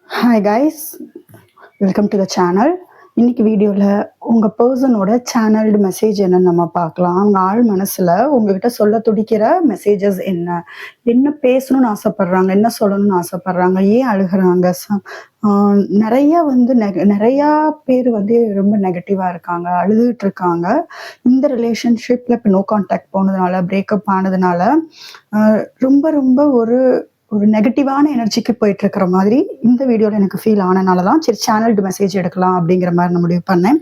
Hi guys, welcome to the channel. இன்னைக்கு வீடியோவில் உங்கள் பர்சனோட சேனல்டு மெசேஜ் என்னன்னு நம்ம பார்க்கலாம். அவங்க ஆள் மனசில் உங்ககிட்ட சொல்ல துடிக்கிற மெசேஜஸ் என்ன, என்ன பேசணும்னு ஆசைப்பட்றாங்க, என்ன சொல்லணும்னு ஆசைப்பட்றாங்க, ஏன் அழுகிறாங்க. நிறையா நிறையா பேர் ரொம்ப நெகட்டிவாக இருக்காங்க, அழுதுகிட்டு இருக்காங்க. இந்த ரிலேஷன்ஷிப்பில் இப்போ நோ கான்டாக்ட் போனதுனால, பிரேக்கப் ஆனதுனால ரொம்ப ரொம்ப ஒரு ஒரு நெகட்டிவான எனர்ஜிக்கு போயிட்டு இருக்கிற மாதிரி இந்த வீடியோவில் எனக்கு ஃபீல் ஆனனால தான் சரி சேனல்டு மெசேஜ் எடுக்கலாம் அப்படிங்கிற மாதிரி நான் முடிவு பண்ணேன்.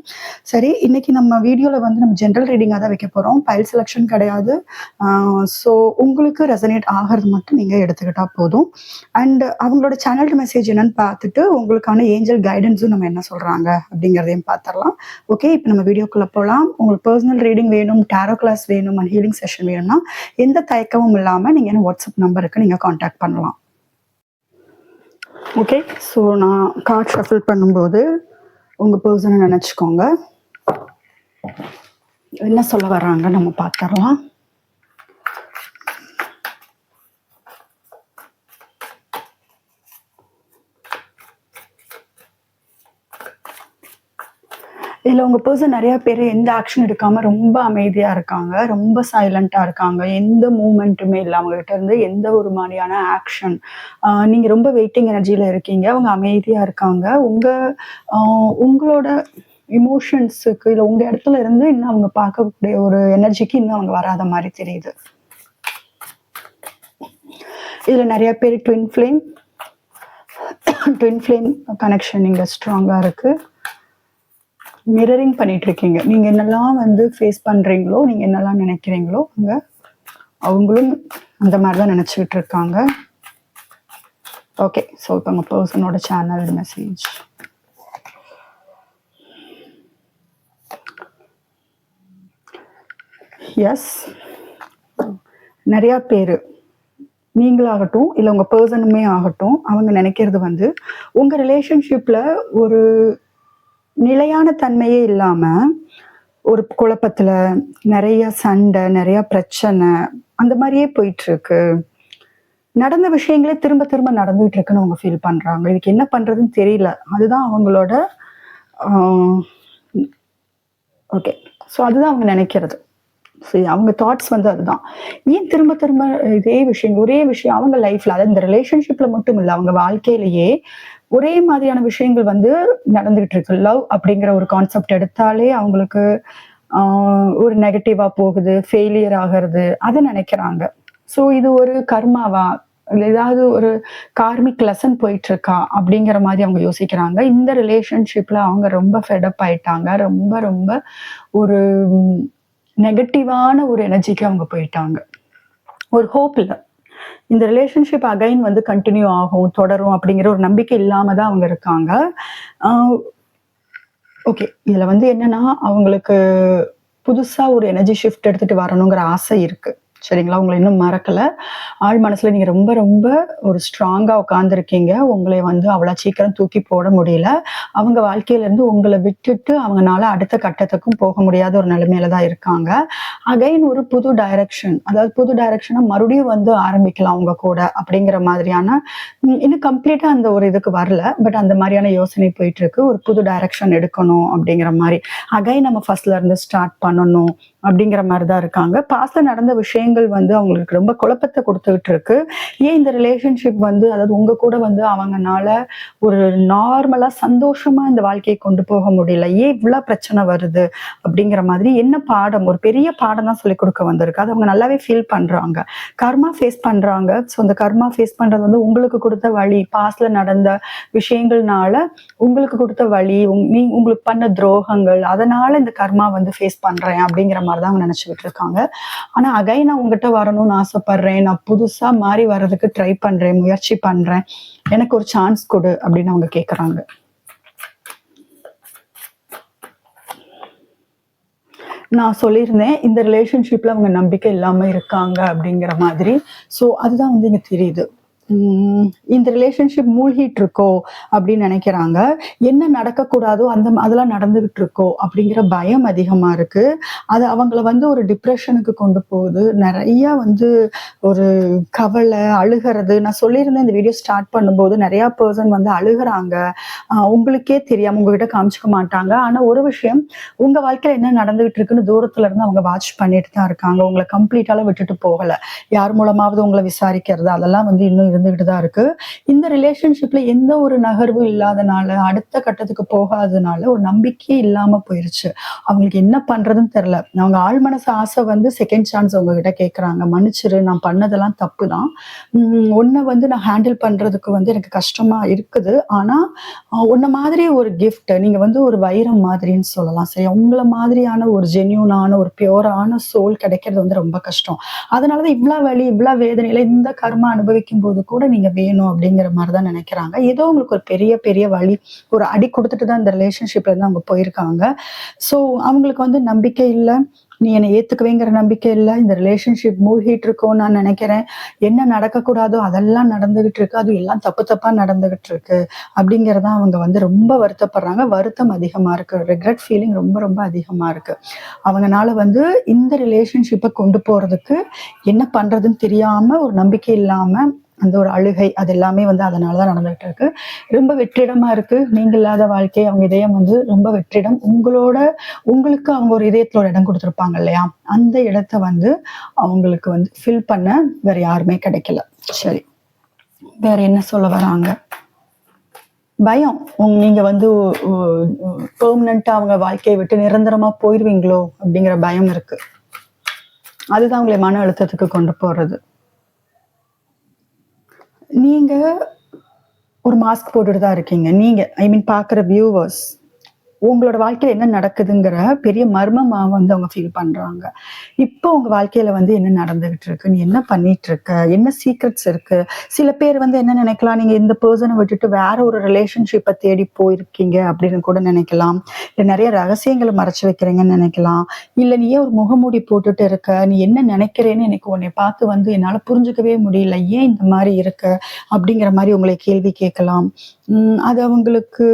சரி, இன்னைக்கு நம்ம வீடியோவில் நம்ம ஜென்ரல் ரீடிங்காக தான் வைக்க போகிறோம், பைல் செலெக்ஷன் கிடையாது. ஸோ உங்களுக்கு ரெசனேட் ஆகிறது மட்டும் நீங்கள் எடுத்துக்கிட்டால் போதும். அண்ட் அவங்களோட சேனல்டு மெசேஜ் என்னன்னு பார்த்துட்டு உங்களுக்கான ஏஞ்சல் கைடன்ஸும் நம்ம என்ன சொல்கிறாங்க அப்படிங்கிறதையும் பார்த்துடலாம். ஓகே, இப்போ நம்ம வீடியோக்குள்ளே போகலாம். உங்களுக்கு பர்சனல் ரீடிங் வேணும், டேரோ கிளாஸ் வேணும் அண்ட் ஹீலிங் செஷன் வேணும்னா எந்த தயக்கமும் இல்லாமல் நீங்கள் என்ன வாட்ஸ்அப் நம்பருக்கு நீங்கள் காண்டாக்ட் பண்ணலாம். ஓகே, ஸோ நான் கார்ட் ஷஃபில் பண்ணும்போது உங்கள் பர்சனை நினச்சிக்கோங்க, என்ன சொல்ல வர்றாங்க நம்ம பார்த்துடலாம். இதில் உங்கள் பர்சன் நிறையா பேர் எந்த ஆக்ஷன் எடுக்காமல் ரொம்ப அமைதியாக இருக்காங்க, ரொம்ப சைலண்ட்டாக இருக்காங்க, எந்த மூமெண்ட்டுமே இல்லை அவங்ககிட்ட இருந்து, எந்த ஒரு மாதிரியான ஆக்ஷன். நீங்கள் ரொம்ப வெயிட்டிங் எனர்ஜியில் இருக்கீங்க, அவங்க அமைதியாக இருக்காங்க. உங்களோட இமோஷன்ஸுக்கு இல்லை உங்கள் இடத்துல இருந்து இன்னும் அவங்க பார்க்கக்கூடிய ஒரு எனர்ஜிக்கு இன்னும் அவங்க வராத மாதிரி தெரியுது. இதில் நிறையா பேர் ட்வின் ஃப்ளேம் கனெக்ஷன் இங்கே ஸ்ட்ராங்காக இருக்குது. மிரரிங் பண்ணிட்டு இருக்கீங்க, நீங்க என்னெல்லாம் ஃபேஸ் பண்றீங்களோ, நீங்க என்னெல்லாம் நினைக்கிறீங்களோ அங்க அவங்களும் அந்த மாதிரி தான் நினைச்சுக்கிட்டு இருக்காங்க. ஓகே, ஸோ இப்போ உங்க பர்சனோட சேனல் மெசேஜ். எஸ், நிறையா பேர் நீங்களாகட்டும் இல்லை உங்கள் பர்சனுமே ஆகட்டும், அவங்க நினைக்கிறது உங்கள் ரிலேஷன்ஷிப்பில் ஒரு நிலையான தன்மையே இல்லாமல் ஒரு குழப்பத்தில் நிறைய சண்டை, நிறைய பிரச்சனை அந்த மாதிரியே போயிட்டுருக்கு. நடந்த விஷயங்களே திரும்ப திரும்ப நடந்துகிட்டு இருக்குன்னு அவங்க ஃபீல் பண்ணுறாங்க. இதுக்கு என்ன பண்ணுறதுன்னு தெரியல. அதுதான் அவங்களோட ஓகே, ஸோ அதுதான் அவங்க நினைக்கிறது. சரி, அவங்க தாட்ஸ் அதுதான். ஏன் திரும்ப திரும்ப இதே விஷயம், ஒரே விஷயம் அவங்க லைஃப்பில், அதாவது இந்த ரிலேஷன்ஷிப்பில் மட்டும் இல்லை, அவங்க வாழ்க்கையிலேயே ஒரே மாதிரியான விஷயங்கள் நடந்துகிட்டு இருக்கு. லவ் அப்படிங்கிற ஒரு கான்செப்ட் எடுத்தாலே அவங்களுக்கு ஒரு நெகட்டிவா போகுது, ஃபெயிலியர் ஆகிறது, அதை நினைக்கிறாங்க. ஸோ இது ஒரு கர்மாவா, ஏதாவது ஒரு கார்மிக் லெசன் போயிட்டு இருக்கா அப்படிங்கிற மாதிரி அவங்க யோசிக்கிறாங்க. இந்த ரிலேஷன்ஷிப்ல அவங்க ரொம்ப ஃபெடப் ஆயிட்டாங்க, ரொம்ப ரொம்ப ஒரு நெகட்டிவான ஒரு எனர்ஜிக்கு அவங்க போயிட்டாங்க. ஒரு ஹோப் இல்லை, இந்த ரிலேஷன்ஷிப் அகைன் கண்டினியூ ஆகும், தொடரும் அப்படிங்கிற ஒரு நம்பிக்கை இல்லாம தான் அவங்க இருக்காங்க. ஓகே, இதுல என்னன்னா அவங்களுக்கு புதுசா ஒரு எனர்ஜி ஷிஃப்ட் எடுத்துட்டு வரணுங்கிற ஆசை இருக்கு. சரிங்களா, உங்களை இன்னும் மறக்கல. ஆள் மனசுல நீங்க ரொம்ப ரொம்ப ஒரு ஸ்ட்ராங்கா உட்காந்துருக்கீங்க. உங்களை அவ்வளவு சீக்கிரம் தூக்கி போட முடியல. அவங்க வாழ்க்கையில இருந்து உங்களை விட்டுட்டு அவங்கனால அடுத்த கட்டத்துக்கும் போக முடியாத ஒரு நிலைமையில தான் இருக்காங்க. அகைன் ஒரு புது டைரக்ஷன், அதாவது புது டைரக்ஷனா மறுபடியும் ஆரம்பிக்கலாம் உங்க கூட அப்படிங்கிற மாதிரியான, இன்னும் கம்ப்ளீட்டா அந்த ஒரு இதுக்கு வரல, பட் அந்த மாதிரியான யோசனை போயிட்டு இருக்கு. ஒரு புது டைரக்ஷன் எடுக்கணும் அப்படிங்கிற மாதிரி, அகைன் நம்ம ஃபர்ஸ்ட்ல இருந்து ஸ்டார்ட் பண்ணணும் அப்படிங்கிற மாதிரி தான் இருக்காங்க. பாஸ்ட்ல நடந்த விஷயங்கள் அவங்களுக்கு ரொம்ப குழப்பத்தை கொடுத்துக்கிட்டு இருக்கு. ஏன் இந்த ரிலேஷன்ஷிப் அதாவது உங்க கூட அவங்கனால ஒரு நார்மலா சந்தோஷமா இந்த வாழ்க்கையை கொண்டு போக முடியல, ஏன் இவ்வளவு பிரச்சனை வருது அப்படிங்கிற மாதிரி, என்ன பாடம், ஒரு பெரிய பாடம் தான் சொல்லிக் கொடுக்க வந்திருக்கு. அது அவங்க நல்லாவே ஃபீல் பண்றாங்க. கர்மா ஃபேஸ் பண்றாங்க. ஸோ அந்த கர்மா ஃபேஸ் பண்றது உங்களுக்கு கொடுத்த வழி, பாஸ்ட்ல நடந்த விஷயங்கள்னால உங்களுக்கு கொடுத்த வழி, உங்களுக்கு பண்ண துரோகங்கள், அதனால இந்த கர்மா ஃபேஸ் பண்றேன் அப்படிங்கிற மாதிரி தான் அவங்க நினைச்சுக்கிட்டு இருக்காங்க. ஆனா அகைன் நான் உங்ககிட்ட வரணும்னு ஆசைப்படுறேன், நான் புதுசா மாறி வர்றதுக்கு ட்ரை பண்றேன், முயற்சி பண்றேன், எனக்கு ஒரு சான்ஸ் கொடு அப்படின்னு அவங்க கேக்குறாங்க. நான் சொல்லியிருந்தேன் இந்த ரிலேஷன்ஷிப்ல அவங்க நம்பிக்கை இல்லாம இருக்காங்க அப்படிங்கிற மாதிரி. ஸோ அதுதான் இங்க தெரியுது. இந்த ரிலேஷன்ஷிப் மூழ்கிட்டு இருக்கோ அப்படின்னு நினைக்கிறாங்க. என்ன நடக்கக்கூடாதோ அதெல்லாம் நடந்துகிட்டு இருக்கோ அப்படிங்கிற பயம் அதிகமா இருக்கு. அது அவங்கள வந்து ஒரு டிப்ரஷனுக்கு கொண்டு போகுது. நிறைய வந்து ஒரு கவலை, அழுகிறது. நான் சொல்லியிருந்தேன் இந்த வீடியோ ஸ்டார்ட் பண்ணும்போது நிறைய பெர்சன் வந்து அழுகுறாங்க. உங்களுக்கே தெரியாம உங்ககிட்ட காமிச்சுக்க மாட்டாங்க. ஆனா ஒரு விஷயம், உங்க வாழ்க்கையில என்ன நடந்துகிட்டு இருக்குன்னு தூரத்துல இருந்து அவங்க வாட்ச் பண்ணிட்டு தான் இருக்காங்க. உங்களை கம்ப்ளீட்டால விட்டுட்டு போகல. யார் மூலமாவது உங்களை விசாரிக்கிறது அதெல்லாம் வந்து இன்னும் இருந்துகிட்டு தான் இருக்கு. இந்த ரிலேஷன்ஷிப்ல எந்த ஒரு நகர்வும் இல்லாதனால, அடுத்த கட்டத்துக்கு போகாதனால ஒரு நம்பிக்கையே இல்லாம போயிருச்சு. அவங்களுக்கு என்ன பண்றதுன்னு தெரியல. அவங்க ஆழ் மனசு ஆசை வந்து செகண்ட் சான்ஸ் உங்ககிட்ட கேட்கறாங்க. மன்னிச்சிரு, நான் பண்ணதெல்லாம் தப்பு தான். உன்னை வந்து நான் ஹேண்டில் பண்றதுக்கு வந்து எனக்கு கஷ்டமா இருக்குது. ஆனா உன்ன மாதிரி ஒரு கிஃப்ட், நீங்க வந்து ஒரு வைரம் மாதிரின்னு சொல்லலாம். சரி, உங்கள மாதிரியான ஒரு ஜென்யூனான ஒரு பியூரான சோல் கிடைக்கிறது வந்து ரொம்ப கஷ்டம். அதனாலதான் இவ்ளோ வலி, இவ்ளோ வேதனையில இந்த கர்மா அனுபவிக்கும் போது கூட நீங்க வேணும் அப்படிங்கிற மாதிரிதான் நினைக்கிறாங்க. ஏதோ உங்களுக்கு ஒரு பெரிய பெரிய வலி, ஒரு அடி கொடுத்துட்டு தான் இந்த ரிலேஷன்ஷிப்ல இருந்து அவங்க போயிருக்காங்க. சோ அவங்களுக்கு வந்து நம்பிக்கை இல்ல, நீ என்னை ஏத்துக்குவேங்கிற நம்பிக்கை இல்ல, இந்த ரிலேஷன்ஷிப் மூழ்கிட்டு இருக்கோன்னு நான் நினைக்கிறேன், என்ன நடக்கக்கூடாதோ அதெல்லாம் நடந்துகிட்டு இருக்கு, அது எல்லாம் தப்பு தப்பா நடந்துகிட்டு இருக்கு அப்படிங்கறத அவங்க வந்து ரொம்ப வருத்தப்படுறாங்க. வருத்தம் அதிகமா இருக்கு, ரெக்ரெட் ஃபீலிங் ரொம்ப ரொம்ப அதிகமா இருக்கு. அவங்கனால வந்து இந்த ரிலேஷன்ஷிப்பை கொண்டு போறதுக்கு என்ன பண்றதுன்னு தெரியாம, ஒரு நம்பிக்கை இல்லாம அந்த ஒரு அழுகை, அது எல்லாமே வந்து அதனாலதான் நடந்துகிட்டு இருக்கு. ரொம்ப வெற்றிடமா இருக்கு. நீங்க இல்லாத வாழ்க்கை, அவங்க இதயம் வந்து ரொம்ப வெற்றிடம். உங்களுக்கு அவங்க ஒரு இதயத்துல ஒரு இடம் கொடுத்திருப்பாங்க இல்லையா, அந்த இடத்த வந்து அவங்களுக்கு வந்து ஃபில் பண்ண வேற யாருமே கிடைக்கல. சரி, வேற என்ன சொல்ல வராங்க? பயம். நீங்க வந்து பெர்மனண்டா அவங்க வாழ்க்கையை விட்டு நிரந்தரமா போயிருவீங்களோ அப்படிங்கிற பயம் இருக்கு. அதுதான் உங்களை மன அழுத்தத்துக்கு கொண்டு போறது. நீங்க ஒரு மாஸ்க் போட்டுட்டு தான் இருக்கீங்க. நீங்க ஐ மீன் பாக்குற வியூவர்ஸ் உங்களோட வாழ்க்கையில என்ன நடக்குதுங்கிற பெரிய மர்மமா வந்து அவங்க ஃபீல் பண்றாங்க. இப்போ உங்க வாழ்க்கையில வந்து என்ன நடந்துகிட்டு இருக்கு, நீ என்ன பண்ணிட்டு இருக்க, என்ன சீக்ரெட்ஸ் இருக்கு. சில பேர் வந்து என்ன நினைக்கலாம், நீங்க இந்த பர்சனை விட்டுட்டு வேற ஒரு ரிலேஷன்ஷிப்பை தேடி போயிருக்கீங்க அப்படின்னு கூட நினைக்கலாம். இல்ல நிறைய ரகசியங்களை மறைச்சு வைக்கிறீங்கன்னு நினைக்கலாம். இல்ல நீ ஏன் ஒரு முகமூடி போட்டுட்டு இருக்க, நீ என்ன நினைக்கிறேன்னு எனக்கு உன்னை பார்த்து வந்து என்னால புரிஞ்சுக்கவே முடியல, ஏன் இந்த மாதிரி இருக்க அப்படிங்கிற மாதிரி உங்களை கேள்வி கேட்கலாம். அது அவங்களுக்கு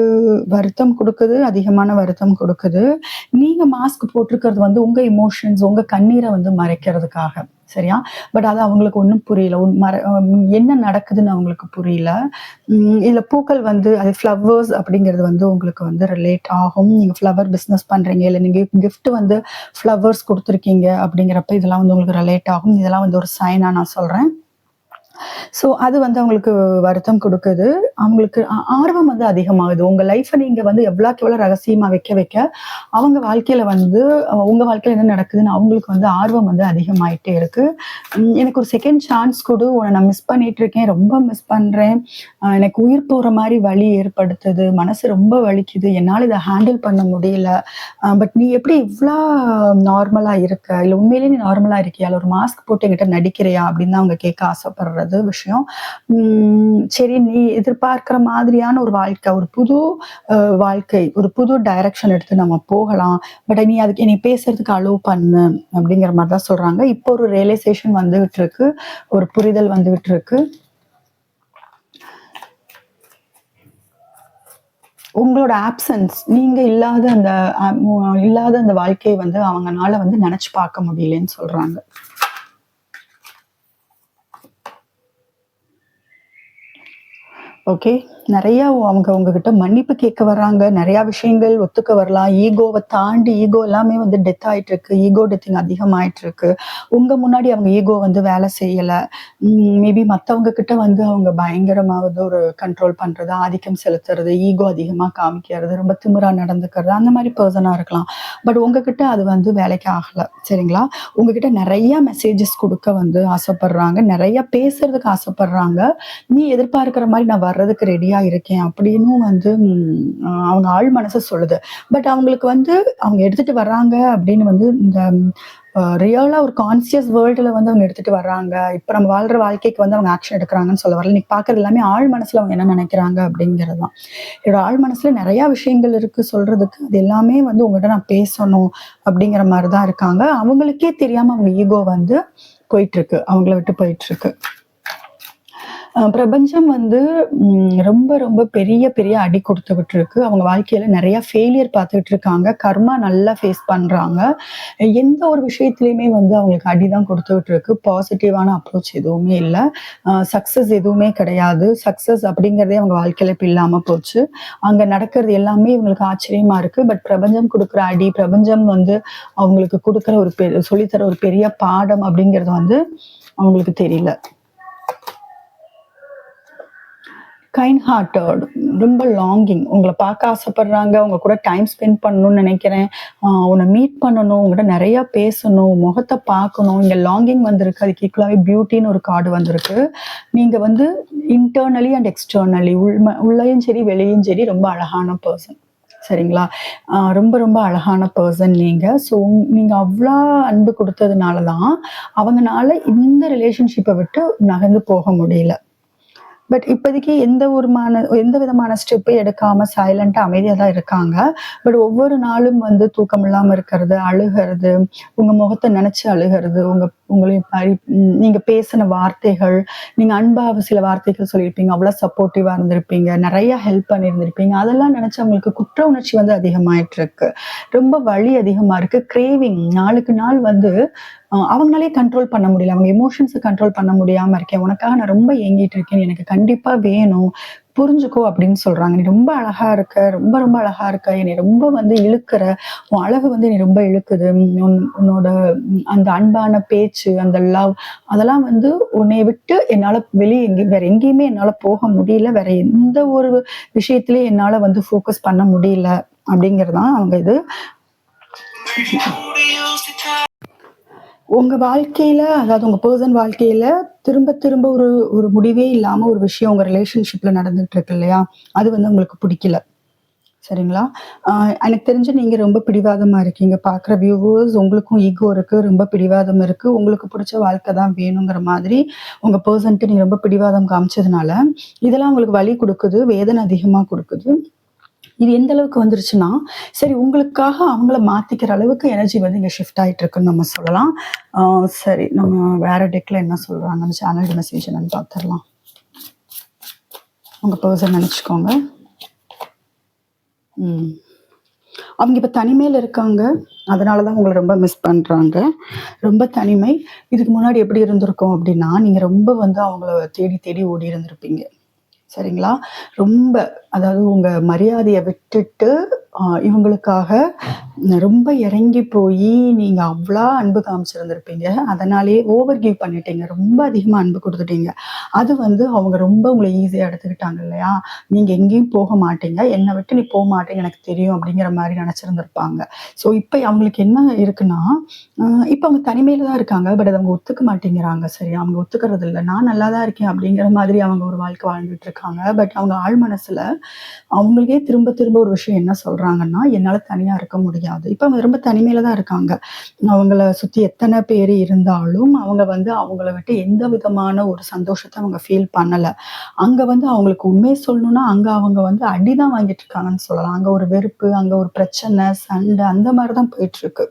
வருத்தம் கொடுக்குது, அதிகமான வருத்தம் கொடுக்குது. நீங்க மாஸ்க் போட்டிருக்கிறது வந்து உங்க எமோஷன்ஸ், உங்க கண்ணீரை வந்து மறைக்கிறதுக்காக, சரியா? பட் அது அவங்களுக்கு ஒன்றும் புரியல. என்ன நடக்குதுன்னு அவங்களுக்கு புரியல. இதுல பூக்கள் வந்து அது ஃப்ளவர்ஸ் அப்படிங்கிறது வந்து உங்களுக்கு வந்து ரிலேட் ஆகும். நீங்க ஃப்ளவர் பிஸ்னஸ் பண்றீங்க, இல்லை நீங்க கிஃப்ட் வந்து ஃப்ளவர்ஸ் கொடுத்துருக்கீங்க அப்படிங்கிறப்ப இதெல்லாம் வந்து உங்களுக்கு ரிலேட் ஆகும். இதெல்லாம் வந்து ஒரு சைனா நான் சொல்றேன். ஸோ அது வந்து அவங்களுக்கு வருத்தம் கொடுக்குது. அவங்களுக்கு ஆர்வம் வந்து அதிகமாகுது. உங்க லைஃப்பை நீங்க வந்து எவ்வளோக்கு எவ்வளோ ரகசியமா வைக்க வைக்க அவங்க வாழ்க்கையில வந்து உங்க வாழ்க்கையில என்ன நடக்குதுன்னு அவங்களுக்கு வந்து ஆர்வம் வந்து அதிகமாயிட்டே இருக்கு. எனக்கு ஒரு செகண்ட் சான்ஸ் கொடு, உன்னை நான் மிஸ் பண்ணிட்டு இருக்கேன், ரொம்ப மிஸ் பண்றேன், எனக்கு உயிர் போற மாதிரி வலி ஏற்படுத்துது, மனசு ரொம்ப வலிக்குது, என்னால் இதை ஹேண்டில் பண்ண முடியல. பட் நீ எப்படி இவ்வளோ நார்மலா இருக்க, இல்லை உண்மையிலேயே நீ நார்மலா இருக்கியா, இல்லை ஒரு மாஸ்க் போட்டு என்கிட்ட நடிக்கிறியா அப்படின்னு தான் அவங்க கேட்க ஆசைப்படுறது விஷயம். சரி, நீ எதிர்பார்க்கிற மாதிரியான ஒரு வாழ்க்கை, ஒரு புது வாழ்க்கை, ஒரு புது டைரக்ஷன் எடுத்து நம்ம போகலாம். பட் நீ அதுக்கு என்னை பேசுறதுக்கு அலோவ் பண்ணு அப்படிங்கிற மாதிரி தான் சொல்றாங்க. இப்போ ஒரு ரியலைசேஷன் வந்துகிட்டு இருக்கு, ஒரு புரிதல் வந்துகிட்டு இருக்கு. உங்களோட ஆப்சன்ஸ், நீங்க இல்லாத அந்த வாழ்க்கையை வந்து அவங்கனால வந்து நினைச்சு பார்க்க முடியலன்னு சொல்றாங்க. ஓகே, நிறைய அவங்க உங்ககிட்ட மன்னிப்பு கேட்க வர்றாங்க. நிறைய விஷயங்கள் ஒத்துக்க வரலாம். ஈகோவை தாண்டி, ஈகோ எல்லாமே வந்து டெத் ஆயிட்டு இருக்கு, ஈகோ டெத்திங் அதிகமாயிட்டு இருக்கு. உங்க முன்னாடி அவங்க ஈகோ வந்து வேலை செய்யல. மேபி மற்றவங்க கிட்ட வந்து அவங்க பயங்கரமா வந்து ஒரு கண்ட்ரோல் பண்றது, ஆதிக்கம் செலுத்துறது, ஈகோ அதிகமா காமிக்கிறது, ரொம்ப திமிரா நடந்துக்கிறது, அந்த மாதிரி பர்சனா இருக்கலாம். பட் உங்ககிட்ட அது வந்து வேலைக்கு ஆகல, சரிங்களா? உங்ககிட்ட நிறைய மெசேஜஸ் கொடுக்க வந்து ஆசைப்படுறாங்க, நிறைய பேசுறதுக்கு ஆசைப்படுறாங்க. நீ எதிர்பார்க்கிற மாதிரி நான் வர்றதுக்கு ரெடியா இருக்கேன் அப்படின்னு வந்து அவங்க ஆழ் மனசு சொல்லுது. பட் அவங்களுக்கு வந்து அவங்க எடுத்துட்டு வர்றாங்க அப்படின்னு வந்து இந்த ரியலா ஒரு கான்சியஸ் வேர்ல்டுல வந்து அவங்க எடுத்துட்டு வர்றாங்க. இப்ப நம்ம வாழ்ற வாழ்க்கைக்கு வந்து அவங்க ஆக்ஷன் எடுக்கிறாங்கன்னு சொல்ல வரல. நீ பாக்குறது எல்லாமே ஆழ் மனசுல அவங்க என்ன நினைக்கிறாங்க அப்படிங்கிறதுதான். என்னோட ஆழ் மனசுல நிறைய விஷயங்கள் இருக்கு சொல்றதுக்கு. அது எல்லாமே வந்து உங்ககிட்ட நான் பேசணும் அப்படிங்கிற மாதிரிதான் இருக்காங்க. அவங்களுக்கே தெரியாம அவங்க ஈகோ வந்து போயிட்டு இருக்கு, அவங்கள விட்டு போயிட்டு இருக்கு. பிரபஞ்சம் வந்து ரொம்ப ரொம்ப பெரிய பெரிய அடி கொடுத்து விட்டுருக்கு. அவங்க வாழ்க்கையில நெறைய ஃபெயிலியர் பார்த்துட்டு இருக்காங்க. கர்மா நல்லா ஃபேஸ் பண்றாங்க. எந்த ஒரு விஷயத்திலயுமே வந்து அவங்களுக்கு அடி தான் கொடுத்து விட்டுருக்கு. பாசிட்டிவான அப்ரோச் எதுவுமே இல்ல. சக்சஸ் எதுவுமே கிடையாது. சக்சஸ் அப்படிங்கிறதே அவங்க வாழ்க்கையில இப்ப இல்லாம போச்சு. அங்க நடக்கிறது எல்லாமே இவங்களுக்கு ஆச்சரியமா இருக்கு. பட் பிரபஞ்சம் குடுக்குற அடி, பிரபஞ்சம் வந்து அவங்களுக்கு குடுக்குற ஒரு சொல்லித்தர ஒரு பெரிய பாடம் அப்படிங்கிறது வந்து அவங்களுக்கு தெரியல. கைண்ட் ஹார்ட்டட், ரொம்ப லாங்கிங், உங்கள பார்க்க ஆசைப்படுறாங்க, உங்க கூட டைம் ஸ்பெண்ட் பண்ணணும்னு நினைக்கிறேன், உன்னை மீட் பண்ணணும், உங்ககிட்ட நிறைய பேசணும், முகத்தை பார்க்கணும், இங்க லாங்கிங் வந்திருக்கு. அதுக்கு ஈக்குவலாவே பியூட்டின்னு ஒரு கார்டு வந்திருக்கு. நீங்க வந்து இன்டர்னலி அண்ட் எக்ஸ்டர்னலி, உள்ளேயும் சரி வெளியும் சரி ரொம்ப அழகான பர்சன். சரிங்களா? ரொம்ப ரொம்ப அழகான பர்சன் நீங்க. ஸோ நீங்க அவ்வளோ அன்பு கொடுத்ததுனால தான் அவங்கனால இந்த ரிலேஷன்ஷிப்பை விட்டு நகர்ந்து போக முடியல. பட் இப்போதைக்கு எந்த விதமான ஸ்டெப்பையும் எடுக்காம சைலண்டா அமைதியா தான் இருக்காங்க. பட் ஒவ்வொரு நாளும் வந்து தூக்கம் இல்லாம இருக்கிறது, அழுகிறது, உங்க முகத்தை நினைச்சு அழுகிறது, உங்களையும் நீங்க பேசின வார்த்தைகள், நீங்க அன்பா சில வார்த்தைகள் சொல்லியிருப்பீங்க, அவ்வளவு சப்போர்ட்டிவா இருந்திருப்பீங்க, நிறைய ஹெல்ப் பண்ணியிருந்திருப்பீங்க. அதெல்லாம் நினைச்சு அவங்களுக்கு குற்ற உணர்ச்சி வந்து அதிகமாயிட்டு இருக்கு. ரொம்ப வலி அதிகமா இருக்கு. கிரேவிங் நாளுக்கு நாள் வந்து அவங்களாலே கண்ட்ரோல் பண்ண முடியல. அவங்க எமோஷன்ஸை கண்ட்ரோல் பண்ண முடியாம இருக்கேன். உனக்காக நான் ரொம்ப ஏங்கிட்டு இருக்கேன். எனக்கு கண்டிப்பா வேணும். புரிஞ்சுக்கோ அப்படின்னு சொல்றாங்க. நீ ரொம்ப அழகா இருக்க, ரொம்ப ரொம்ப அழகா இருக்க, என்னை ரொம்ப வந்து இழுக்கிற, உன் அழகு வந்து என்னை ரொம்ப இழுக்குது. உன்னோட அந்த அன்பான பேச்சு, அந்த லவ், அதெல்லாம் வந்து உன்னை விட்டு என்னால வெளியே வேற எங்கேயுமே என்னால போக முடியல. வேற எந்த ஒரு விஷயத்திலயும் என்னால வந்து ஃபோக்கஸ் பண்ண முடியல அப்படிங்கறதுதான் அவங்க இது. உங்க வாழ்க்கையில, அதாவது உங்க பர்சன் வாழ்க்கையில திரும்ப திரும்ப ஒரு முடிவே இல்லாம ஒரு விஷயம் உங்க ரிலேஷன்ஷிப்ல நடந்துட்டு இருக்கு இல்லையா? அது வந்து உங்களுக்கு பிடிக்கல. சரிங்களா? எனக்கு தெரிஞ்சு நீங்க ரொம்ப பிடிவாதமா இருக்கீங்க. பார்க்குற வியூவர்ஸ், உங்களுக்கும் ஈகோ இருக்கு, ரொம்ப பிடிவாதம் இருக்கு. உங்களுக்கு பிடிச்ச வாழ்க்கை தான் வேணுங்கிற மாதிரி உங்க பெர்சன்ட்டு நீங்க ரொம்ப பிடிவாதம் காமிச்சதுனால, இதெல்லாம் உங்களுக்கு வலி குடுக்குது, வேதனை அதிகமா குடுக்குது. இது எந்த அளவுக்கு வந்துருச்சுன்னா, சரி உங்களுக்காக அவங்கள மாத்திக்கிற அளவுக்கு எனர்ஜி வந்து இங்க ஷிஃப்ட் ஆயிட்டு இருக்குன்னு நம்ம சொல்லலாம். சரி, நம்ம வேற டெக்ல என்ன சொல்றாங்க, அந்த சேனல் மெசேஜ் என்னன்னு பார்த்துடலாம். உங்க பர்சன் நினைச்சுக்கோங்க. அவங்க இப்ப தனிமையில இருக்காங்க. அதனாலதான் உங்களை ரொம்ப மிஸ் பண்றாங்க. ரொம்ப தனிமை. இதுக்கு முன்னாடி எப்படி இருந்திருக்கும் அப்படின்னா, நீங்க ரொம்ப வந்து அவங்கள தேடி தேடி ஓடி இருந்திருப்பீங்க. சரிங்களா? ரொம்ப, அதாவது உங்க மரியாதைய விட்டுட்டு இவங்களுக்காக ரொம்ப இறங்கி போய் நீங்க அவ்வளோ அன்பு காமிச்சிருந்திருப்பீங்க. அதனாலேயே ஓவர் கிவ் பண்ணிட்டீங்க. ரொம்ப அதிகமா அன்பு கொடுத்துட்டீங்க. அது வந்து அவங்க ரொம்ப உங்களை ஈஸியா எடுத்துக்கிட்டாங்க இல்லையா? நீங்க எங்கேயும் போக மாட்டீங்க, என்னை விட்டு நீ போக மாட்டீங்க எனக்கு தெரியும் அப்படிங்கிற மாதிரி நினைச்சிருந்திருப்பாங்க. ஸோ இப்போ அவங்களுக்கு என்ன இருக்குன்னா, இப்போ அவங்க தனிமையில தான் இருக்காங்க. பட் அதை அவங்க ஒத்துக்க மாட்டேங்கிறாங்க. சரி, அவங்க ஒத்துக்கிறது இல்லை. நான் நல்லா தான் இருக்கேன் அப்படிங்கிற மாதிரி அவங்க ஒரு வாழ்க்கை வாழ்ந்துட்டு இருக்காங்க. பட் அவங்க ஆழ் மனசுல அவங்களுக்கே திரும்ப திரும்ப ஒரு விஷயம் என்ன சொல்றாங்கன்னா, என்னால தனியா இருக்க முடியாது. இப்ப அவங்க ரொம்ப தனிமையில தான் இருக்காங்க. அவங்கள சுத்தி எத்தனை பேர் இருந்தாலும் அவங்க வந்து அவங்கள விட்டு எந்த விதமான ஒரு சந்தோஷத்தை அவங்க ஃபீல் பண்ணல. அங்க வந்து அவங்களுக்கு உண்மையை சொல்லணும்னா, அங்க அவங்க வந்து அடிதான் வாங்கிட்டு இருக்காங்கன்னு சொல்லலாம். அங்க ஒரு வெறுப்பு, அங்க ஒரு பிரச்சனை, சண்டை, அந்த மாதிரிதான் போயிட்டு இருக்கு.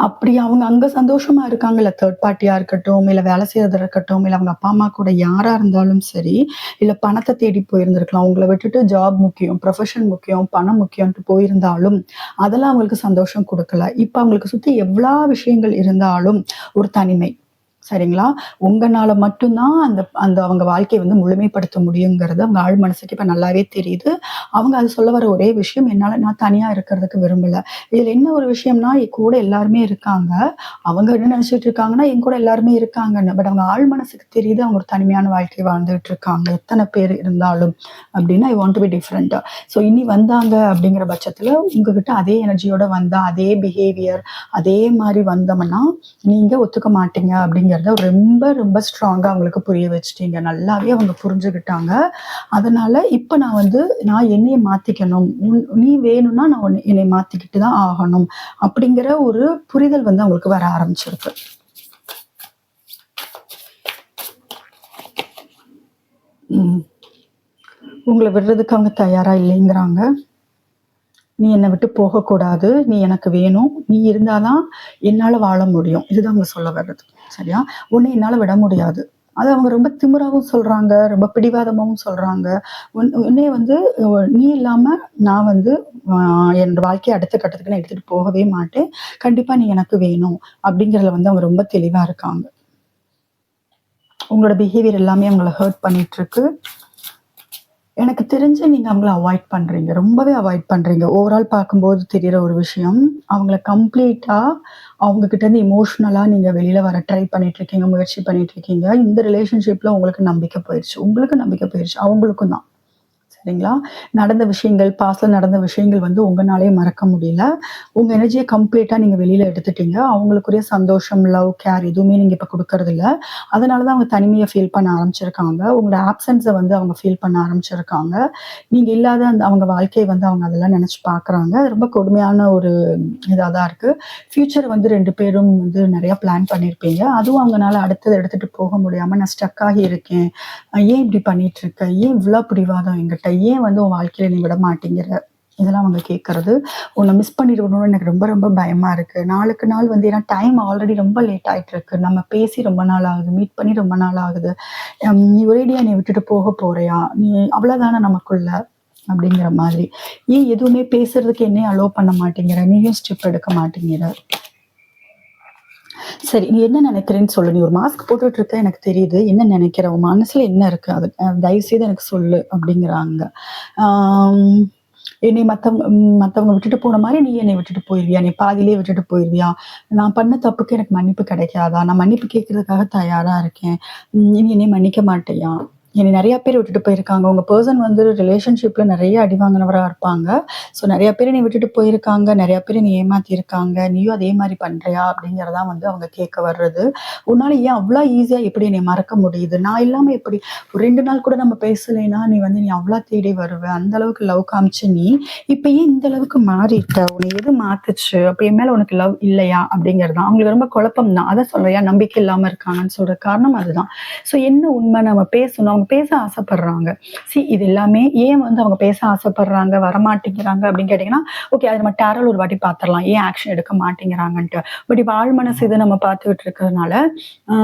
அப்படி அவங்க அங்க சந்தோஷமா இருக்காங்கல்ல, தேர்ட் பார்ட்டியா இருக்கட்டும், இல்ல வேலை செய்யறதா இருக்கட்டும், இல்ல அவங்க அப்பா அம்மா கூட யாரா இருந்தாலும் சரி, இல்ல பணத்தை தேடி போயிருந்திருக்கலாம். உங்களை விட்டுட்டு ஜாப் முக்கியம், ப்ரொஃபஷன் முக்கியம், பணம் முக்கியம்ட்டு போயிருந்தாலும் அதெல்லாம் அவங்களுக்கு சந்தோஷம் கொடுக்கல. இப்ப அவங்களுக்கு சுத்தி எவ்வளோ விஷயங்கள் இருந்தாலும் ஒரு தனிமை. சரிங்களா? உங்கனால மட்டும்தான் அந்த அந்த அவங்க வாழ்க்கையை வந்து முழுமைப்படுத்த முடியுங்கிறது அவங்க ஆழ் மனசுக்கு இப்ப நல்லாவே தெரியுது. அவங்க அது சொல்ல வர ஒரே விஷயம், நான் தனியா இருக்கிறதுக்கு விரும்பல. இதுல என்ன ஒரு விஷயம்னா, என் கூட எல்லாருமே இருக்காங்க. அவங்க என்ன நினைச்சிட்டு இருக்காங்கன்னா, என் கூட எல்லாருமே இருக்காங்கன்னு. பட் அவங்க ஆழ் மனசுக்கு தெரியுது அவங்க ஒரு தனிமையான வாழ்க்கை வாழ்ந்துட்டு இருக்காங்க. எத்தனை பேர் இருந்தாலும் அப்படின்னு, I want to be different. So இனி வந்தாங்க அப்படிங்கிற பட்சத்துல உங்ககிட்ட அதே எனர்ஜியோட வந்தா, அதே பிஹேவியர், அதே மாதிரி வந்தோம்னா நீங்க ஒத்துக்க மாட்டீங்க அப்படிங்கிறத ரொம்ப ரொம்ப ஸ்ட்ராங்கா அவங்களுக்கு புரிய வச்சுட்டீங்க. நல்லாவே அவங்க புரிஞ்சுக்கிட்டாங்க. அதனால இப்ப நான் என்னைய மாத்திக்கணும், நீ வேணும்னா நான் என்னை மாத்திக்கிட்டு தான் ஆகணும் அப்படிங்கிற ஒரு புரிதல் வந்து அவங்களுக்கு வர ஆரம்பிச்சிருக்கு. உங்களை விடுறதுக்கு அவங்க தயாரா இல்லைங்கிறாங்க. நீ என்னை விட்டு போகக்கூடாது, நீ எனக்கு வேணும், நீ இருந்தாதான் என்னால வாழ முடியும். இதுதான் அவங்க சொல்ல வர்றது. சரியா? உன்னை என்னால விட முடியாது. அது அவங்க ரொம்ப திமிராவும் சொல்றாங்க, ரொம்ப பிடிவாதமாவும் சொல்றாங்க. உன்னைய வந்து நீ இல்லாம நான் வந்து என்னோட வாழ்க்கைய அடுத்த கட்டத்துக்கு நான் எடுத்துட்டு போகவே மாட்டேன். கண்டிப்பா நீ எனக்கு வேணும். அப்படிங்கிறதுல வந்து அவங்க ரொம்ப தெளிவா இருக்காங்க. உங்களோட பிஹேவியர் எல்லாமே அவங்கள ஹர்ட் பண்ணிட்டுருக்கு. எனக்கு தெரிஞ்சு நீங்க அவங்கள அவாய்ட் பண்றீங்க. ரொம்பவே அவாய்ட் பண்றீங்க. ஓவரால் பார்க்கும்போது தெரியிற ஒரு விஷயம், அவங்கள கம்ப்ளீட்டா அவங்க கிட்டேருந்து எமோஷனலா நீங்க வெளில வர ட்ரை பண்ணிட்டுருக்கீங்க, முயற்சி பண்ணிட்டுருக்கீங்க. இந்த ரிலேஷன்ஷிப்ல உங்களுக்கு நம்பிக்கை போயிருச்சு. உங்களுக்கு நம்பிக்கை போயிருச்சு. அவங்களுக்கும் தான். சரிங்களா? நடந்த விஷயங்கள், பாஸ்ட்ல நடந்த விஷயங்கள் வந்து உங்கனாலயே மறக்க முடியல. உங்க எனர்ஜிய கம்ப்ளீட்டா நீங்க வெளில எடுத்துட்டீங்க. அவங்களுக்குரிய சந்தோஷம், லவ், கேர் எதுவுமே நீங்க இப்ப குடுக்கறதில்ல. அதனால தான் அவங்க தனிமைய ஃபீல் பண்ண ஆரம்பிச்சிருக்காங்க. உங்களோட ஆப்சன்ஸ வந்து அவங்க ஃபீல் பண்ண ஆரம்பிச்சிருக்காங்க. நீங்க இல்லாத அந்த அவங்க வாழ்க்கைய வந்து அவங்க அதெல்லாம் நெனச்சு பார்க்குறாங்க. ரொம்ப கொடுமையான ஒரு இதா தான் இருக்கு. ஃப்யூச்சர் வந்து 2 பேரும் வந்து நெறைய பிளான் பண்ணியிருப்பீங்க. அதுவும் அவங்கனால அடுத்தது எடுத்துட்டு போக முடியாம நான் ஸ்டக் ஆகி இருக்கேன். ஏன் இப்படி பண்ணிட்டுருக்க? ஏன் இவ்ளோ பிடிவாதம் என்கிட்ட? ஏன் வந்து உன் வாழ்க்கையில நீ விட மாட்டேங்கிற? இதெல்லாம் அவங்க கேட்கறது. உன்ன மிஸ் பண்ணிருவனோன்னு எனக்கு ரொம்ப ரொம்ப பயமா இருக்கு. நாளுக்கு நாள் வந்து ஏன்னா டைம் ஆல்ரெடி ரொம்ப லேட் ஆயிட்டுருக்கு. நம்ம பேசி ரொம்ப நாள் ஆகுது. மீட் பண்ணி ரொம்ப நாள் ஆகுது. நீ ஒரேடியா என்னைய விட்டுட்டு போக போறியா? நீ அவ்வளோதான நமக்குள்ள. அப்படிங்கிற மாதிரி. ஏன் எதுவுமே பேசுறதுக்கு என்னைய அலோவ் பண்ண மாட்டேங்கிற? நீயும் ஸ்டெப் எடுக்க மாட்டேங்கிற? சரி. நீ என்ன நினைக்கிறேன்னு சொல்லு. நீ ஒரு மாஸ்க் போட்டுட்டு இருக்க எனக்கு தெரியுது. என்ன நினைக்கிற? உன் மனசுல என்ன இருக்கு? அது தயவுசெய்து எனக்கு சொல்லு அப்படிங்கிறாங்க. ஆம். என்னை மத்தவங்க விட்டுட்டு போன மாரி நீ என்னை விட்டுட்டு போயிருவியா? நீ பாதியிலேயே விட்டுட்டு போயிருவியா? நான் பண்ண தப்புக்கு எனக்கு மன்னிப்பு கிடைக்காதா? நான் மன்னிப்பு கேட்கறதுக்காக தயாரா இருக்கேன். நீ என்னைய மன்னிக்க மாட்டியா? என்னை நெறைய பேர் விட்டுட்டு போயிருக்காங்க. உங்க பெர்சன் வந்து ரிலேஷன்ஷிப்ல நெறைய அடி வாங்குனவரா இருப்பாங்க. ஸோ நெறைய பேர் என்னைய விட்டுட்டு போயிருக்காங்க. நெறைய பேர் என்னைய ஏமாத்தியிருக்காங்க. நீயும் அதே மாரி பண்றியா? அப்படிங்கிறதா வந்து அவங்க கேட்க வர்றது. உன்னால ஏன் அவ்ளோ ஈஸியா எப்படி என்னைய மறக்க முடியுது? நான் இல்லாம எப்படி ஒரு 2 நாள் கூட நம்ம பேசலைன்னா, நீ அவ்ளோ தேடி வருவ. அந்த அளவுக்கு லவ் காமிச்ச நீ, இப்ப ஏன் இந்த அளவுக்கு மாறிட்ட? உன்னை எது மாத்துச்சு? அப்ப என் மேல உனக்கு லவ் இல்லையா? அப்படிங்கிறது தான். அவங்களுக்கு ரொம்ப குழப்பம் தான். அதான் சொல்றேன். ஏன் நம்பிக்கை இல்லாம இருக்காங்கன்னு சொல்ற காரணம் அதுதான். ஸோ என்ன உண்மை? நம்ம பேசணும். அவங்க பேச ஆசைப்படுறாங்க. இது எல்லாமே ஏன் வந்து அவங்க பேச ஆசைப்படுறாங்க, வரமாட்டேங்கிறாங்க அப்படின்னு கேட்டீங்கன்னா, ஓகே அது நம்ம டேரோல ஒரு வாட்டி பார்த்துரலாம். ஏன் ஆக்ஷன் எடுக்க மாட்டேங்கிறாங்கன்ட்டு. பட் இப்ப ஆழ் மனசு இத நம்ம பார்த்துக்கிட்டு இருக்கிறதுனால, ஆ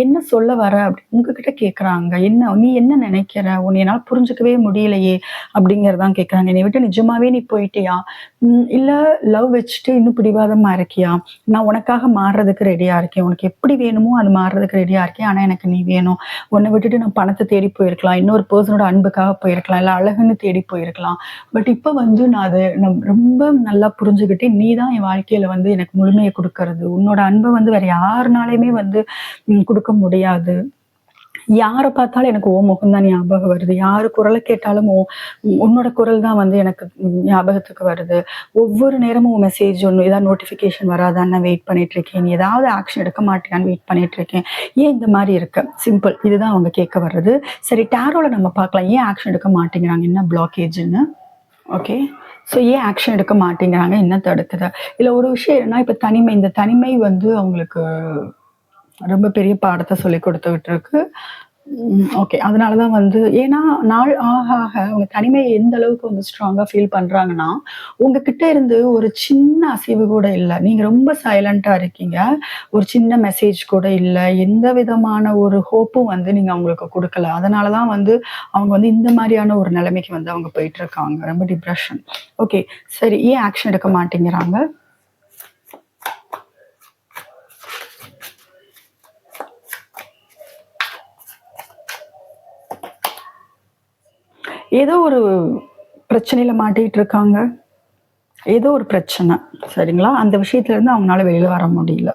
என்ன சொல்ல வர? உங்ககிட்ட கேட்குறாங்க. நீ என்ன நினைக்கிற? உன்னை என்னால புரிஞ்சுக்கவே முடியலையே! அப்படிங்கிறது தான் கேட்குறாங்க. என்னைய விட்டு நிஜமாவே நீ போயிட்டியா? இல்ல லவ் வச்சுட்டு இன்னும் பிடிவாதமா இருக்கியா? நான் உனக்காக மாறுறதுக்கு ரெடியா இருக்கேன். உனக்கு எப்படி வேணுமோ அது மாறுறதுக்கு ரெடியா இருக்கேன். ஆனா எனக்கு நீ வேணும். உன்ன விட்டுட்டு நான் பணத்த தேடி போயிருக்கலாம். இன்னொரு பெர்சனோட அன்புக்காக போயிருக்கலாம். இல்ல அழகுன்னு தேடி போயிருக்கலாம். பட் இப்ப வந்து நான் ரொம்ப நல்லா புரிஞ்சுகிட்டேன். நீ தான் என் வாழ்க்கையில வந்து எனக்கு முழுமைய குடுக்கறது. உன்னோட அன்ப வந்து வேற யாருனாலயுமே வந்து குடுக்க முடியாது. யார பார்த்தாலும் எனக்கு உன் முகம் தான் ஞாபகம் வருது. யாரு குரல கேட்டாலும் உன்னோட குரல் தான் வந்து எனக்கு ஞாபகத்துக்கு வருது. ஒவ்வொரு நேரமும் உன் மெசேஜ் ஒண்ணு ஏதாவது நோட்டிஃபிகேஷன் வராதான்னு நான் வெயிட் பண்ணிட்டு இருக்கேன். நீ ஏதாவது ஆக்ஷன் எடுக்க மாட்டியான்னு வெயிட் பண்ணிட்டு இருக்கேன். ஏன் இந்த மாரி இருக்க? சிம்பிள். இதுதான் அவங்க கேட்க வர்றது. சரி டேரோல நம்ம பார்க்கலாம். ஏன் ஆக்ஷன் எடுக்க மாட்டேங்கிறாங்க? என்ன பிளாக்கேஜ்ன்னு. ஓகே. ஸோ ஏன் ஆக்ஷன் எடுக்க மாட்டேங்கிறாங்க? என்ன தடுக்குது? இதுல ஒரு விஷயம் என்னன்னா, இப்ப இந்த தனிமை வந்து அவங்களுக்கு ரொம்ப பெரிய பாடத்த சொல்லிக் குடுத்துக்கிட்டு இருக்கு. ஓகே. அதனால தான் வந்து ஏன்னா நாள் ஆக ஆக அவங்க தனிமைய எந்த அளவுக்கு வந்து ஸ்ட்ராங்கா ஃபீல் பண்றாங்கன்னா, உங்ககிட்ட இருந்து ஒரு சின்ன அசைவு கூட இல்ல. நீங்க ரொம்ப சைலன்ட்டா இருக்கீங்க. ஒரு சின்ன மெசேஜ் கூட இல்ல. எந்த விதமான ஒரு ஹோப்பும் வந்து நீங்க அவங்களுக்கு குடுக்கல. அதனால தான் வந்து அவங்க வந்து இந்த மாரியான ஒரு நிலைமைக்கு வந்து அவங்க போயிட்டுருக்காங்க. ரொம்ப டிப்ரஷன். ஓகே. சரி ஏன் ஆக்ஷன் எடுக்க மாட்டேங்கிறாங்க? ஏதோ ஒரு பிரச்சனையில மாட்டிட்டு இருக்காங்க. ஏதோ ஒரு பிரச்சனை. சரிங்களா? அந்த விஷயத்துல இருந்து அவங்கனால வெளில வர முடியல.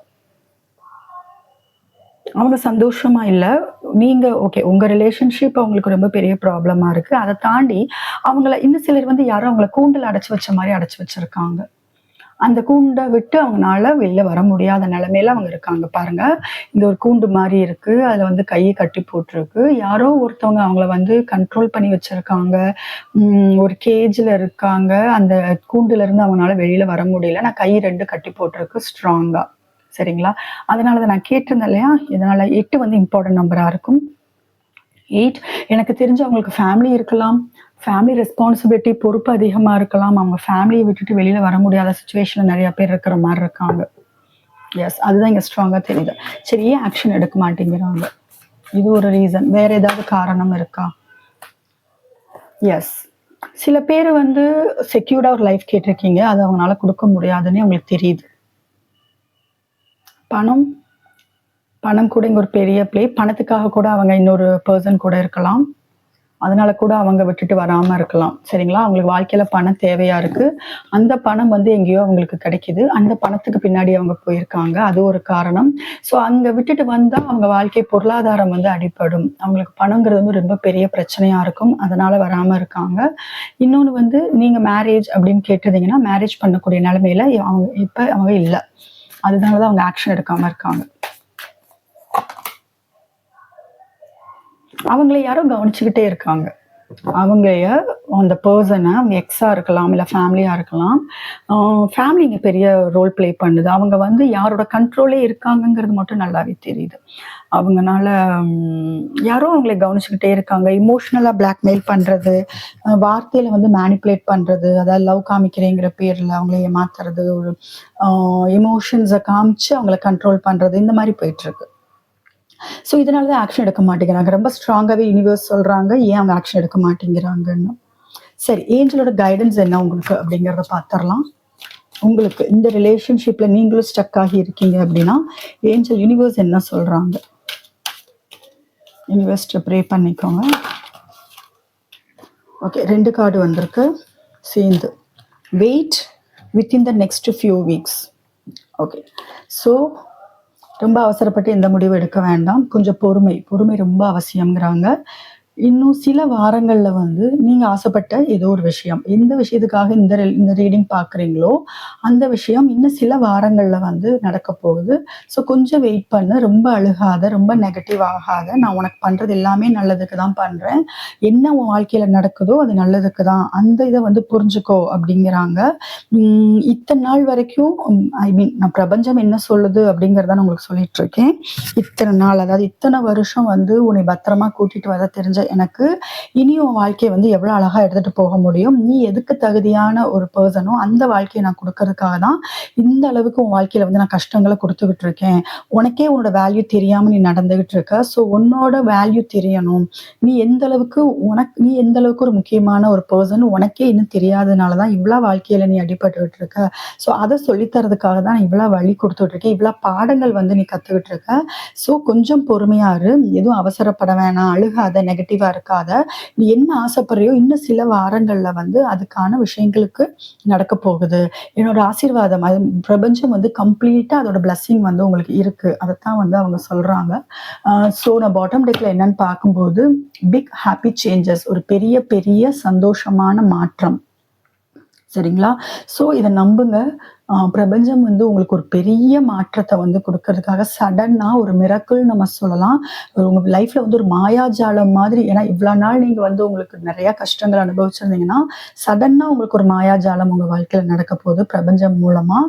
அவங்க சந்தோஷமா இல்ல. நீங்க ஓகே. உங்க ரிலேஷன்ஷிப் அவங்களுக்கு ரொம்ப பெரிய ப்ராப்ளமா இருக்கு. அத தாண்டி இன்னும் சிலர் வந்து யாரோ அவங்கள கூண்டுல அடைச்சு வச்ச மாரி அடைச்சு வச்சிருக்காங்க. அந்த கூண்ட விட்டு அவங்கனால வெளில வர முடியாத நிலைமையில அவங்க இருக்காங்க பாருங்க. இங்க ஒரு கூண்டு மாரி இருக்கு. அதுல வந்து கைய கட்டி போட்டுருக்கு. யாரோ ஒருத்தவங்க அவங்கள வந்து கண்ட்ரோல் பண்ணி வச்சிருக்காங்க. ஒரு கேஜ்ல இருக்காங்க. அந்த கூண்டுல இருந்து அவங்கனால வெளில வர முடியல. கை 2 கட்டி போட்டுருக்கு ஸ்ட்ராங்கா. சரிங்களா? அதனால தான் நான் கேட்டிருந்தேன் இல்லையா? இதனால 8 வந்து இம்பார்ட்டன்ட் நம்பரா இருக்கும். 8 எனக்கு தெரிஞ்சு அவங்களுக்கு ஃபேமிலி இருக்கலாம். ஃபேமிலி ரெஸ்பான்சிபிலிட்டி பொறுப்பு அதிகமா இருக்கலாம். அவங்க ஃபேமிலிய விட்டுட்டு வெளில வர முடியாத சிச்சுவேஷன்ல நெறைய பேர் இருக்கிற மாரி இருக்காங்க. எஸ். அதுதான் இங்க ஸ்ட்ராங்கா தெரியுது. சரி ஏன் ஆக்ஷன் எடுக்க மாட்டேங்கிறாங்க? இது ஒரு ரீசன். வேற ஏதாவது காரணம் இருக்கா? எஸ். சில பேர் வந்து செக்யூர்டா ஒரு லைஃப் கேட்டிருக்கீங்க. அது அவங்களால குடுக்க முடியாதுன்னே உங்களுக்கு தெரியுது. பணம் பணம் கூட இங்க ஒரு பெரிய பணத்துக்காக கூட அவங்க இன்னொரு பெர்சன் கூட இருக்கலாம். அதனால கூட அவங்க விட்டுட்டு வராம இருக்கலாம். சரிங்களா? அவங்களுக்கு வாழ்க்கையில பணம் தேவையா இருக்கு. அந்த பணம் வந்து எங்கேயோ அவங்களுக்கு கிடைக்குது. அந்த பணத்துக்கு பின்னாடி அவங்க போயிருக்காங்க. அது ஒரு காரணம். ஸோ அங்க விட்டுட்டு வந்தா அவங்க வாழ்க்கை பொருளாதாரம் வந்து அடிபடும். அவங்களுக்கு பணங்கிறது வந்து ரொம்ப பெரிய பிரச்சனையா இருக்கும். அதனால வராம இருக்காங்க. இன்னொன்னு வந்து நீங்க மேரேஜ் அப்படின்னு கேட்டிருந்தீங்கன்னா, மேரேஜ் பண்ணக்கூடிய நிலைமையில அவங்க இல்ல. அதனால தான் அவங்க ஆக்ஷன் எடுக்காம இருக்காங்க. அவங்கள யாரோ கவனிச்சுக்கிட்டே இருக்காங்க. அவங்களைய அந்த பெர்சனை அவங்க எக்ஸா இருக்கலாம், இல்லை ஃபேமிலியா இருக்கலாம். ஃபேமிலி இங்கே பெரிய ரோல் ப்ளே பண்ணுது. அவங்க வந்து யாரோட கண்ட்ரோலே இருக்காங்கங்கிறது மட்டும் நல்லாவே தெரியுது. அவங்கனால யாரோ அவங்களை கவனிச்சுக்கிட்டே இருக்காங்க. இமோஷ்னலாக பிளாக்மெயில் பண்ணுறது, வார்த்தையில் வந்து மேனிப்புலேட் பண்ணுறது, அதாவது லவ் காமிக்கிறேங்கிற பேரில் அவங்கள ஏமாத்துறது, ஒரு எமோஷன்ஸை காமிச்சு அவங்கள கண்ட்ரோல் பண்ணுறது, இந்த மாதிரி போயிட்டுருக்கு. ஸோ இதனால தான் ஆக்ஷன் எடுக்க மாட்டேங்கிறாங்க. ரொம்ப ஸ்ட்ராங்காகவே யூனிவர்ஸ் சொல்கிறாங்க, ஏன் அவங்க ஆக்ஷன் எடுக்க மாட்டேங்கிறாங்கன்னு. சரி, ஏஞ்சலோட கைடன்ஸ் என்ன உங்களுக்கு அப்படிங்கிறத பார்த்துடலாம். உங்களுக்கு இந்த ரிலேஷன்ஷிப்பில் நீங்களும் ஸ்டக் ஆகி இருக்கீங்க அப்படின்னா ஏஞ்சல் யூனிவர்ஸ் என்ன சொல்கிறாங்க? யூனிவர்ஸ்ட்டை ப்ரே பண்ணிக்கோங்க. ஓகே, 2 கார்டு வந்திருக்கு சேர்ந்து. Wait within the next few weeks. Okay, so ரொம்ப அவசரப்பட்டு எந்த முடிவும் எடுக்க வேண்டாம். கொஞ்சம் பொறுமை ரொம்ப அவசியம்ங்கிறாங்க. இன்னும் சில வாரங்கள்ல வந்து நீங்க ஆசைப்பட்ட ஏதோ ஒரு விஷயம், எந்த விஷயத்துக்காக இந்த ரீடிங் பார்க்குறீங்களோ அந்த விஷயம் இன்னும் சில வாரங்கள்ல வந்து நடக்க போகுது. ஸோ கொஞ்சம் வெயிட் பண்ணு. ரொம்ப அழுகாத, ரொம்ப நெகட்டிவ் ஆகாத. நான் உனக்கு பண்றது எல்லாமே நல்லதுக்கு தான் பண்றேன். என்ன உன் வாழ்க்கையில நடக்குதோ அது நல்லதுக்கு தான். அந்த இதை வந்து புரிஞ்சுக்கோ அப்படிங்கிறாங்க. இத்தனை நாள் வரைக்கும் நான் பிரபஞ்சம் என்ன சொல்லுது அப்படிங்கிறத நான் உங்களுக்கு சொல்லிட்டு இருக்கேன். இத்தனை நாள், அதாவது இத்தனை வருஷம் வந்து உன்னை பத்திரமா கூட்டிட்டு வர தெரிஞ்ச எனக்கு இனி உன் வாழ்க்கையை வந்து எவ்வளவு அழகா எடுத்துட்டு போக முடியும். நீ எதுக்கு தகுதியான ஒரு பர்சனோ அந்த வாழ்க்கையை நான் கொடுக்கறதுக்காக தான் இந்த அளவுக்கு உன் வாழ்க்கையில வந்து நான் கஷ்டங்களை கொடுத்துக்கிட்டு இருக்கேன். உனக்கே உன்னோட வேல்யூ தெரியாம நீ நடந்துகிட்டு இருக்க. ஸோ உன்னோட வேல்யூ தெரியணும். நீ எந்த அளவுக்கு ஒரு முக்கியமான ஒரு பர்சன் உனக்கே இன்னும் தெரியாதனாலதான் இவ்வளவு வாழ்க்கையில நீ அடிபட்டுக்கிட்டு இருக்க. ஸோ அதை சொல்லித்தரதுக்காக தான் இவ்வளவு வழி கொடுத்துட்டு இருக்கேன். இவ்வளவு பாடங்கள் வந்து நீ கத்துக்கிட்டு இருக்க. ஸோ கொஞ்சம் பொறுமையா இரு. எதுவும் அவசரப்பட வேணாம். அழுகாத, நெகட்டிவா இருக்காத. நீ என்ன ஆசைப்படுறியோ இன்னும் சில வாரங்கள்ல வந்து அதுக்கான விஷயங்களுக்கு நடக்க போகுது. என்னோட ஆசீர்வாதம், அது பிரபஞ்சம் வந்து கம்ப்ளீட்டா அதோட பிளஸ்ஸிங் வந்து உங்களுக்கு இருக்கு. அதைத்தான் வந்து அவங்க சொல்றாங்க. ஸோ நான் பாட்டம் டெக்ல என்னன்னு பார்க்கும்போது பிக் ஹாப்பி சேஞ்சஸ், ஒரு பெரிய பெரிய சந்தோஷமான மாற்றம். சரிங்களா? ஸோ இதை நம்புங்க. பிரபஞ்சம் வந்து உங்களுக்கு ஒரு பெரிய மாற்றத்தை வந்து கொடுக்கறதுக்காக சடனா ஒரு மிராக்கிள் நம்ம சொல்லலாம். உங்க லைஃப்ல வந்து ஒரு மாயாஜாலம் மாதிரி. ஏன்னா இவ்வளவு நாள் நீங்க வந்து உங்களுக்கு நிறைய கஷ்டங்கள் அனுபவிச்சிருந்தீங்கன்னா சடனா உங்களுக்கு ஒரு மாயாஜாலம் உங்க வாழ்க்கையில நடக்க போகுது. பிரபஞ்சம் மூலமா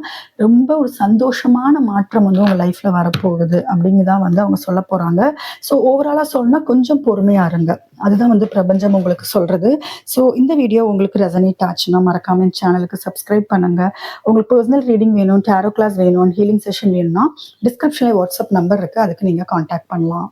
ரொம்ப ஒரு சந்தோஷமான மாற்றம் வந்து உங்க லைஃப்ல வரப்போகுது அப்படிங்குதான் வந்து அவங்க சொல்ல போறாங்க. ஸோ ஓவராலா சொல்லணும்னா கொஞ்சம் பொறுமையா இருங்க. அதுதான் வந்து பிரபஞ்சம் உங்களுக்கு சொல்றது. ஸோ இந்த வீடியோ உங்களுக்கு ரெசனேட் ஆச்சுன்னா மறக்காம சேனலுக்கு சப்ஸ்கிரைப் பண்ணுங்க. உங்களுக்கு பர்சனல் ரீடிங் வேணும், டேரோ கிளாஸ் வேணும், ஹீலிங் செஷன் வேணும்னா டிஸ்கிரிப்ஷன்ல வாட்ஸ்அப் நம்பர் இருக்கு, அதுக்கு நீங்க கான்டாக்ட் பண்ணலாம்.